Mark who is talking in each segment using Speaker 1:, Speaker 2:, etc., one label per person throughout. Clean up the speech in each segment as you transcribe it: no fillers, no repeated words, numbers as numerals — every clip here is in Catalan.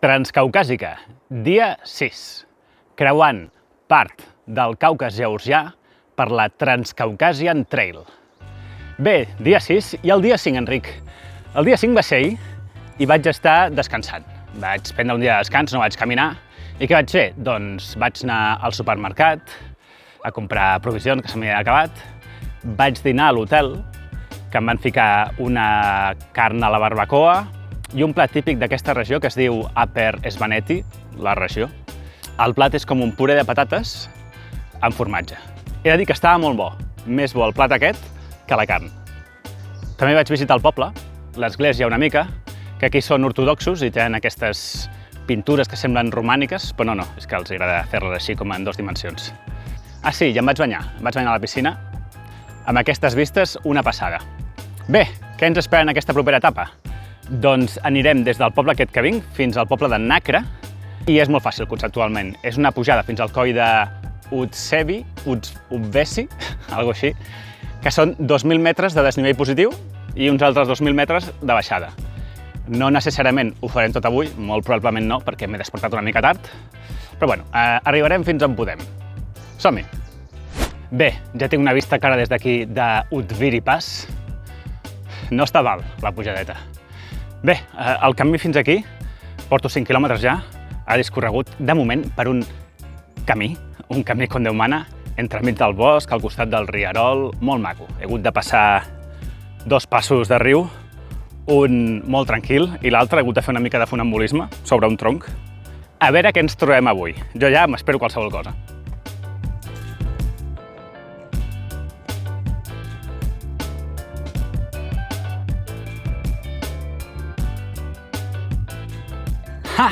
Speaker 1: Transcaucàsica, dia 6, creuant part del Caucas georgià per la Transcaucasian Trail. Bé, dia 6 i el dia 5, Enric. El dia 5 va ser ahir i vaig estar descansant. Vaig prendre un dia de descans, no vaig caminar. I què vaig fer? Doncs vaig anar al supermercat a comprar provisions que se m'havia acabat. Vaig dinar a l'hotel, que em van ficar una carn a la barbacoa i un plat típic d'aquesta regió que es diu Upper Svaneti, la regió. El plat és com un puré de patates amb formatge. He de dir que estava molt bo, més bo el plat aquest que la carn. També vaig visitar el poble, l'església una mica, que aquí són ortodoxos i tenen aquestes pintures que semblen romàniques, però no, és que els agrada fer-les així com en 2 dimensions. Ah sí, i em vaig banyar a la piscina, amb aquestes vistes una passada. Bé, què ens espera en aquesta propera etapa? Doncs anirem des del poble aquest que vinc fins al poble de Nacra i és molt fàcil conceptualment. És una pujada fins al coll de Utvesi, algo així, que són 2.000 metres de desnivell positiu i uns altres 2.000 metres de baixada. No necessàriament ho farem tot avui, molt probablement no, perquè m'he despertat una mica tard, però bueno, arribarem fins on podem. Som-hi! Bé, ja tinc una vista clara des d'aquí d'Udviri Pass. No està mal, la pujadeta. Bé, el camí fins aquí, porto 5 quilòmetres ja, ha discorregut de moment per un camí com Déu mana, entremig del bosc, al costat del rierol, molt maco. He hagut de passar 2 passos de riu, un molt tranquil i l'altre he hagut de fer una mica de funambulisme sobre un tronc. A veure què ens trobem avui. Jo ja m'espero qualsevol cosa. Ha!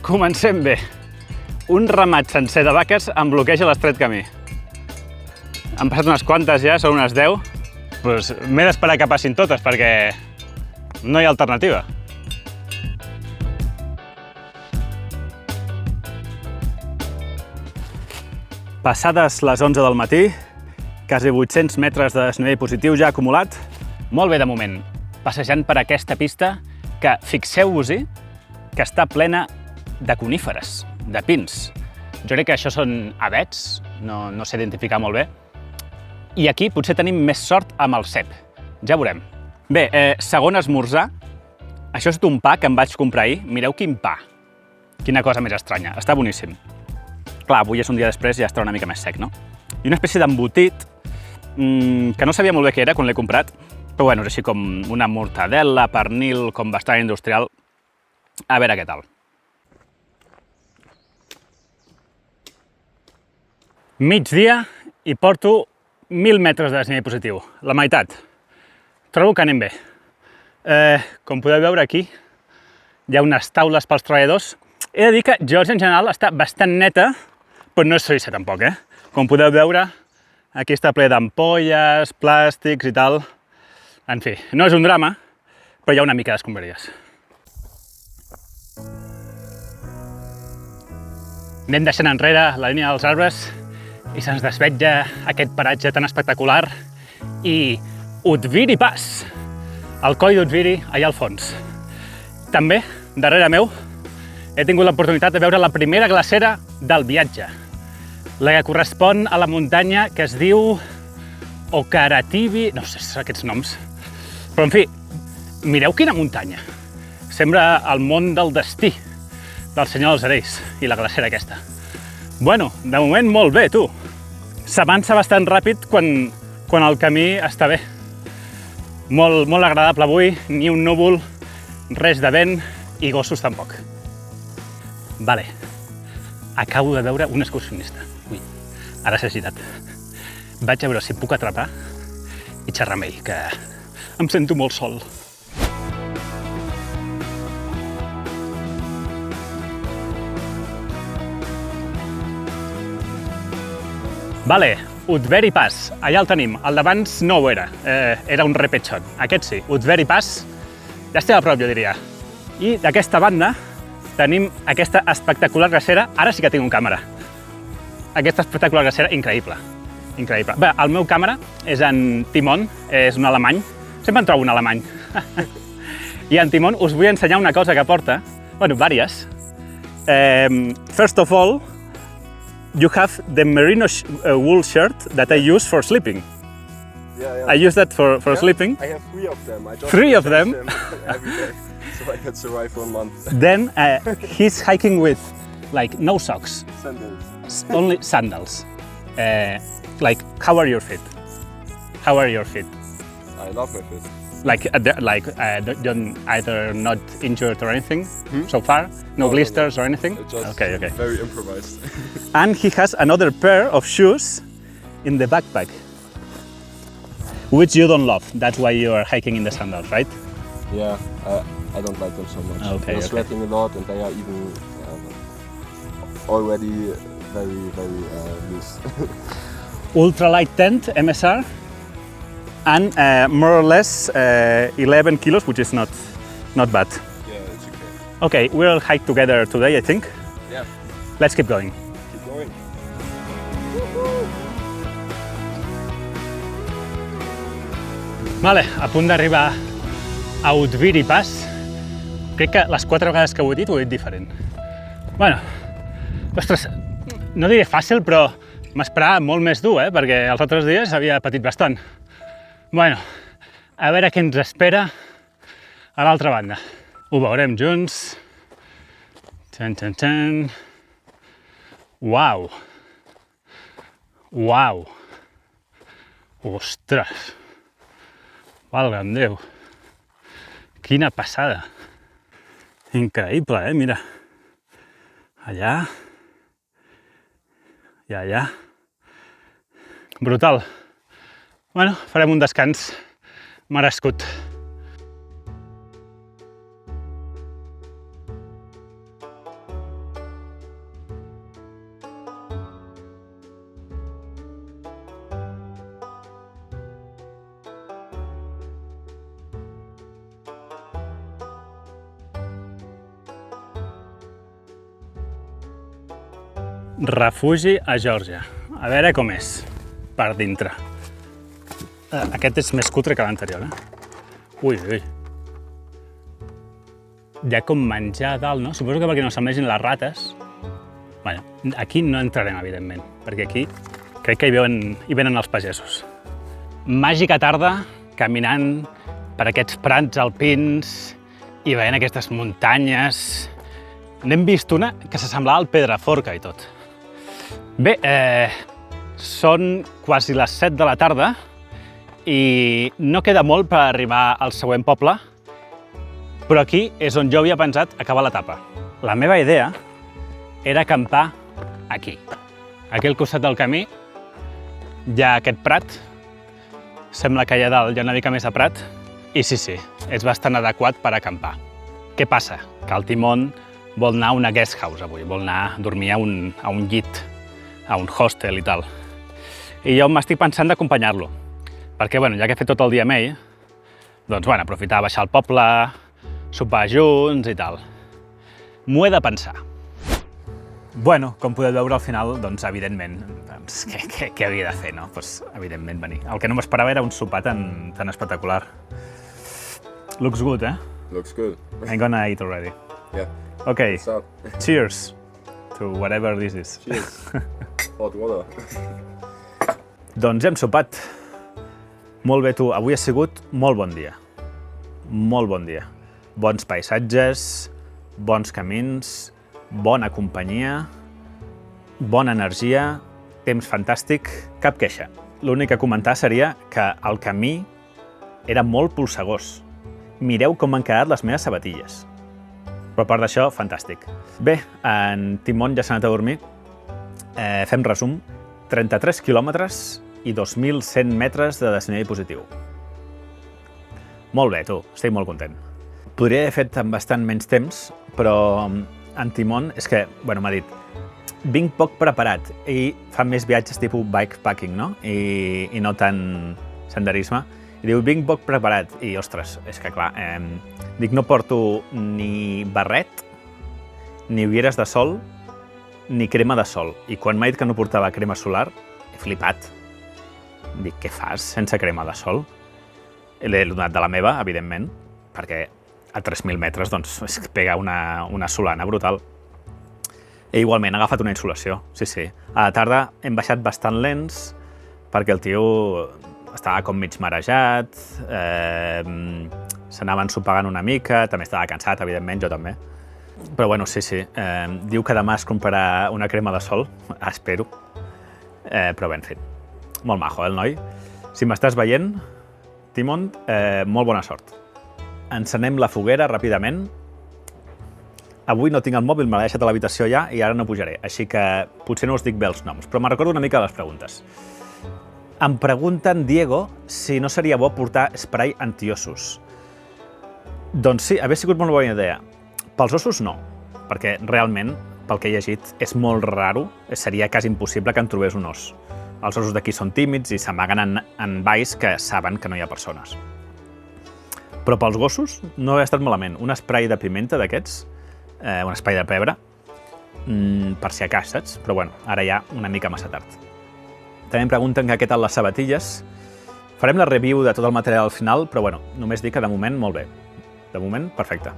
Speaker 1: Comencem bé. Un ramat sencer de vaques em bloqueja l'estret camí. Han passat unes quantes ja, són unes 10. Doncs m'he d'esperar que passin totes perquè no hi ha alternativa. Passades les 11 del matí, quasi 800 metres de desnivell positiu ja acumulat. Molt bé de moment, passejant per aquesta pista que, fixeu-vos-hi, que està plena de coníferes, de pins. Jo crec que això són avets, no sé identificar molt bé. I aquí potser tenim més sort amb el cep. Ja veurem. Bé, segon esmorzar. Això és d'un pa que em vaig comprar ahir. Mireu quin pa. Quina cosa més estranya. Està boníssim. Clar, avui és un dia després i ja estarà una mica més sec, no? I una espècie d'embotit que no sabia molt bé què era quan l'he comprat, però bueno, és així com una mortadela, pernil, com bastant industrial. A veure què tal. Migdia i porto 1.000 metres de desnivell positiu, la meitat. Trobo que anem bé. Com podeu veure aquí, hi ha unes taules pels treballadors. He de dir que Geòrgia en general està bastant neta, però no és Suïssa tampoc, Com podeu veure, aquí està ple d'ampolles, plàstics i tal. En fi, no és un drama, però hi ha una mica d'escombraries. Anem deixant enrere la línia dels arbres i se'ns desvetlla aquest paratge tan espectacular i Udviri Pass, el coll d'Udviri allà al fons. També, darrere meu, he tingut l'oportunitat de veure la primera glacera del viatge, la que correspon a la muntanya que es diu Okarativi, no sé aquests noms, però en fi, mireu quina muntanya. Sembla el món del destí del Senyor dels Anells i la glacera aquesta. Bueno, de moment molt bé, tu. S'avança bastant ràpid quan el camí està bé. Molt agradable avui, ni un núvol, res de vent i gossos tampoc. Vale, acabo de veure un excursionista. Ui, ara s'ha girat. Vaig a veure si puc atrapar i xerrar amb ell, que em sento molt sol. Vale, Udviri Pass, allà el tenim. El d'abans no ho era, era un repechón. Aquest sí, Udviri Pass, ja estem a prop, jo diria. I d'aquesta banda tenim aquesta espectacular glacera. Ara sí que tinc un càmera. Aquesta espectacular glacera, increïble. Increïble. Bé, el meu càmera és en Timon, és un alemany. Sempre en trobo un alemany. I en Timon us vull ensenyar una cosa que porta, Bueno, varias. First of all, you have the merino wool shirt that I use for sleeping.
Speaker 2: Yeah.
Speaker 1: I use that for sleeping.
Speaker 2: I have 3 of them. I just
Speaker 1: 3 of them?
Speaker 2: every day, so I can survive for a month.
Speaker 1: Then he's hiking with like no socks,
Speaker 2: Sandals.
Speaker 1: only sandals. Like, how are your feet? How are your feet?
Speaker 2: I love my feet.
Speaker 1: Like, you're either not injured or anything so far? No blisters or anything?
Speaker 2: Just
Speaker 1: Okay.
Speaker 2: very improvised.
Speaker 1: And he has another pair of shoes in the backpack, which you don't love. That's why you are hiking in the sandals, right?
Speaker 2: Yeah, I don't like them so much.
Speaker 1: Okay,
Speaker 2: They're sweating a lot and they are even already very loose.
Speaker 1: Ultralight tent, MSR, and more or less 11 kilos, which is not bad.
Speaker 2: Yeah, it's okay.
Speaker 1: Okay, we'll hike together today, I think.
Speaker 2: Yeah,
Speaker 1: Let's keep going.
Speaker 2: keep going.
Speaker 1: Vale, a punt d'arribar a Udviri Pass. Crec que les 4 vegades que ho he dit diferent. Bueno, ostres, no diré fàcil, però m'esperava molt més dur, perquè els altres dies havia patit bastant. Bueno, a veure què ens espera a l'altra banda. Ho veurem junts. Txan. Uau! Uau! Ostres! Valga'm Déu! Quina passada! Increïble, mira. Allà. I allà. Brutal. Bueno, farem un descans merescut. Refugi a Geòrgia. A veure com és per dintre. Aquest és més cutre que l'anterior, Ui. Hi ha com menjar a dalt, no? Suposo que perquè no s'emlegin les rates. Bueno, aquí no entrarem, evidentment, perquè aquí crec que hi venen els pagesos. Màgica tarda, caminant per aquests prats alpins i veient aquestes muntanyes. N'hem vist una que s'assemblava al Pedraforca i tot. Bé, són quasi les 7 de la tarda i no queda molt per arribar al següent poble, però aquí és on jo havia pensat acabar l'etapa. La meva idea era acampar aquí. Aquí al costat del camí hi ha aquest prat, sembla que allà dalt hi ha una mica més de prat, i sí, és bastant adequat per acampar. Què passa? Que el Timon vol anar a una guest house avui, vol anar a dormir a un llit, a un hostel i tal. I jo m'estic pensant d'acompanyar-lo, perquè ja que he fet tot el dia amb ell, doncs aprofitar a baixar al poble, sopar junts i tal. M'ho he de pensar. Bueno, com podeu veure al final, doncs evidentment, què havia de fer, no? Doncs evidentment venir. El que no m'esperava era un sopar tan espectacular. Looks good,
Speaker 2: Looks good.
Speaker 1: I'm gonna eat already.
Speaker 2: Yeah.
Speaker 1: Okay,
Speaker 2: What's up?
Speaker 1: cheers to whatever this is.
Speaker 2: Cheers. Hot water.
Speaker 1: Doncs hem sopat. Molt bé, tu. Avui ha sigut molt bon dia. Molt bon dia. Bons paisatges, bons camins, bona companyia, bona energia, temps fantàstic, cap queixa. L'únic a comentar seria que el camí era molt polsegós. Mireu com han quedat les meves sabatilles. Però a part d'això, fantàstic. Bé, en Timon ja s'ha anat a dormir. Fem resum. 33 quilòmetres i 2.100 metres de desnivell positiu. Molt bé, tu. Estic molt content. Podria haver fet amb bastant menys temps, però en Timon és que, m'ha dit, vinc poc preparat. Ell fa més viatges tipus bikepacking, no? I no tant senderisme. I diu, vinc poc preparat. I, ostres, és que clar, dic, no porto ni barret, ni ulleres de sol, ni crema de sol. I quan m'ha dit que no portava crema solar, he flipat. Dic, què fas sense crema de sol? L'he donat de la meva, evidentment, perquè
Speaker 3: a 3.000 metres doncs, es pega una solana brutal. I igualment ha agafat una insolació, sí. A la tarda hem baixat bastant lents perquè el tio estava com mig marejat, s'anava ensopegant una mica, també estava cansat, evidentment, jo també. Però bueno, sí. Diu que demà es comprarà una crema de sol, espero. Però bé, en fi, molt majo, el noi. Si m'estàs veient, Timon, molt bona sort. Encenem la foguera ràpidament. Avui no tinc el mòbil, me l'he deixat a l'habitació ja i ara no pujaré, així que potser no us dic bé els noms, però me'n recordo una mica de les preguntes. Em pregunten, Diego, si no seria bo portar spray antiossos. Doncs sí, hauria sigut molt bona idea. Pels ossos no, perquè realment, pel que he llegit, és molt raro, seria quasi impossible que en trobés un os. Els ossos d'aquí són tímids i s'amaguen en valls que saben que no hi ha persones. Però pels gossos no ha estat malament. Un spray de pimenta d'aquests, un spray de pebre, per si a cas, saps? Però bueno, ara ja una mica massa tard. També em pregunten què tal les sabatilles. Farem la review de tot el material al final, però bueno, només dic que de moment molt bé. De moment, perfecte.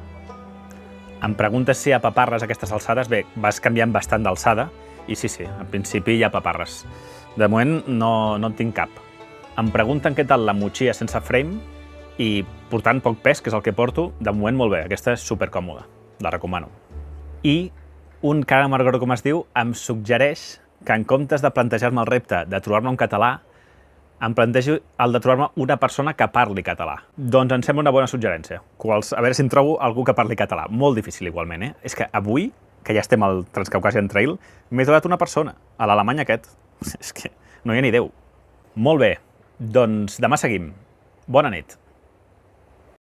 Speaker 3: Em preguntes si hi ha paparres a aquestes alçades. Bé, vas canviant bastant d'alçada i sí, en principi hi ha paparres. De moment no en tinc cap. Em pregunten què tal la motxilla sense frame i portant poc pes, que és el que porto, de moment molt bé. Aquesta és supercòmoda, la recomano. I un cara no recordo com es diu, em suggereix que en comptes de plantejar-me el repte de trobar-me un català, em plantejo el de trobar-me una persona que parli català. Doncs em sembla una bona suggerència. A veure si em trobo algú que parli català. Molt difícil igualment, eh? És que avui, que ja estem al Transcaucasian Trail, m'he trobat una persona, a l'alemany aquest. És que no hi ha ni Déu. Molt bé, doncs demà seguim. Bona nit.